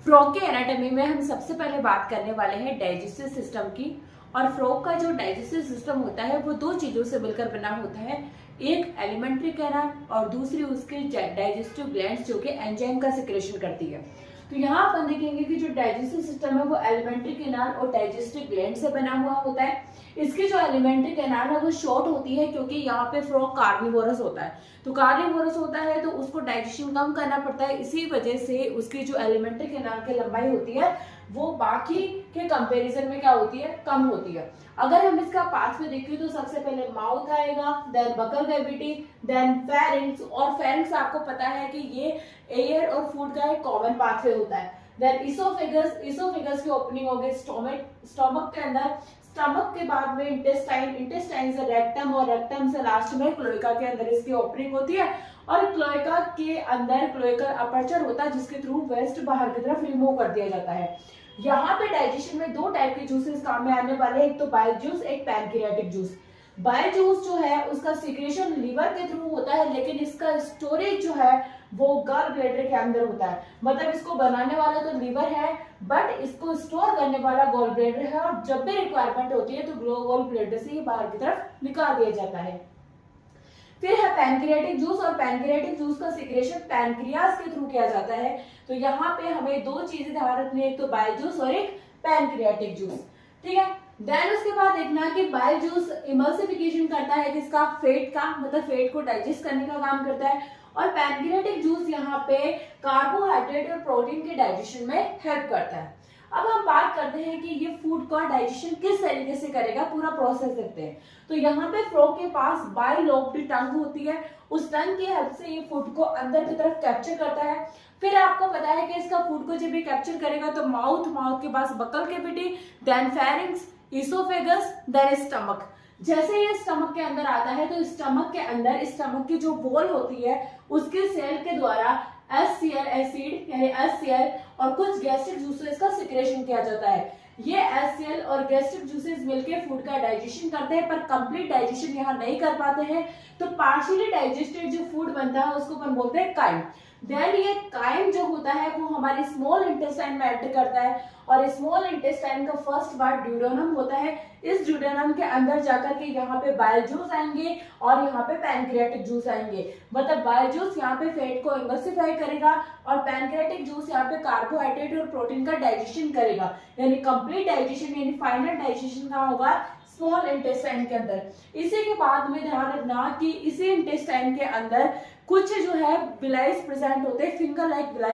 Frog के anatomy में हम सबसे पहले बात करने वाले हैं डाइजेस्टिव सिस्टम की। और फ्रॉग का जो डाइजेस्टिव सिस्टम होता है वो दो चीजों से मिलकर बना होता है, एक एलिमेंट्री कैनाल और दूसरी उसके डाइजेस्टिव ग्लैंड्स जो कि एंजाइम का सिक्रेशन करती है। तो यहाँ अपन देखेंगे कि जो डाइजेस्टिव सिस्टम है वो एलिमेंट्री कैनाल और डाइजेस्टिव ग्लैंड से बना हुआ होता है। इसकी जो एलिमेंट्री कैनाल है वो शॉर्ट होती है क्योंकि यहाँ पे फ्रॉग कार्निवोरस होता है। तो कार्निवोरस होता है तो उसको डाइजेशन कम करना पड़ता है, इसी वजह से उसकी जो एलिमेंट्री कैनाल की लंबाई होती है वो बाकी के कंपैरिजन में क्या होती है, कम होती है। अगर हम इसका पाथवे देखें तो सबसे पहले माउथ आएगा, then buccal cavity, then pharynx. और फेरिंग्स आपको पता है कि ये एयर और फूड का एक कॉमन पाथवे होता है। देन इसोफेगस, इसोफेगस की ओपनिंग हो गई स्टोमक के अंदर। स्टमक के बाद में इंटेस्टाइन, इंटेस्टाइन से रेक्टम और रेक्टम से लास्ट में क्लोएका के अंदर इसकी ओपनिंग होती है। और क्लोएका के अंदर क्लोएकल अपर्चर होता है जिसके थ्रू वेस्ट बाहर की तरफ रिमूव कर दिया जाता है। यहाँ पे डाइजेशन में दो टाइप के जूसेस काम में आने वाले हैं, एक तो बाइल जूस, एक पैनक्रियाटिक जूस। बाइल जूस जो है उसका सिक्रेशन लीवर के थ्रू होता है, लेकिन इसका स्टोरेज जो है वो गॉल ब्लैडर के अंदर होता है। मतलब इसको बनाने वाला तो लीवर है बट इसको स्टोर करने वाला गॉल ब्लैडर है, और जब भी रिक्वायरमेंट होती है तो गॉल ब्लैडर से ही बाहर की तरफ निकाल दिया जाता है। फिर है पैनक्रियाटिक जूस, और पैनक्रियाटिक जूस का सिक्रेशन पैनक्रियाज के थ्रू किया जाता है। तो यहाँ पे हमें दो चीजें ध्यान रखनी है, एक तो बाइल जूस और एक पैनक्रियाटिक जूस। ठीक है। देन उसके बाद देखना कि बाइल जूस इमल्सिफिकेशन करता है किसका, फेट का, मतलब फेट को डाइजेस्ट करने का काम करता है। और पैनक्रियाटिक जूस यहाँ पे कार्बोहाइड्रेट और प्रोटीन के डाइजेशन में हेल्प करता है। अब हम बात करते हैं कि ये फूड का डाइजेशन किस तरीके से करेगा, पूरा प्रोसेस देखते हैं। तो यहाँ पे फ्रॉग के पास बाइलोब्ड टंग होती है, उस टंग की हेल्प से ये फूड को अंदर की तरफ कैप्चर करता है। फिर आपको पता है कि इसका फूड को जब ये कैप्चर करेगा तो माउथ, माउथ के पास buccal cavity, then pharynx, oesophagus, then stomach. जैसे ये स्टमक के अंदर आता है तो स्टमक के अंदर स्टमक की जो वॉल होती है उसके सेल के द्वारा HCl एसिड यानी HCl और कुछ गैस्ट्रिक जूसेस का सिक्रेशन किया जाता है। ये HCl और गैस्ट्रिक जूसेस मिलकर फूड का डाइजेशन करते हैं, पर कंप्लीट डाइजेशन यहाँ नहीं कर पाते हैं। तो पार्शियली डाइजेस्टेड जो फूड बनता है उसको अपन बोलते हैं काइम। देन ये काइम जो होता है वो हमारे स्मॉल इंटेस्टाइन में एंटर करता है, और स्मॉल इंटेस्टाइन का फर्स्ट पार्ट ड्यूडेनम होता है। इस ड्यूडेनम के अंदर जाकर के यहाँ पे बाइल जूस आएंगे और यहाँ पे पैनक्रियाटिक जूस आएंगे। मतलब बाइल जूस यहाँ पे फैट को इमल्सिफाई करेगा और पैनक्रियाटिक जूस यहाँ पे कार्बोहाइड्रेट और प्रोटीन का डाइजेशन करेगा। यानी कंप्लीट डाइजेशन यानी फाइनल डाइजेशन कहाँ होगा, स्मॉल इंटेस्टाइन के अंदर। इसी के बाद में ध्यान रखना कि इसी इंटेस्टाइन के अंदर कुछ जो है विलाइस प्रेजेंट होते हैं, फिंगर लाइक विलाइस।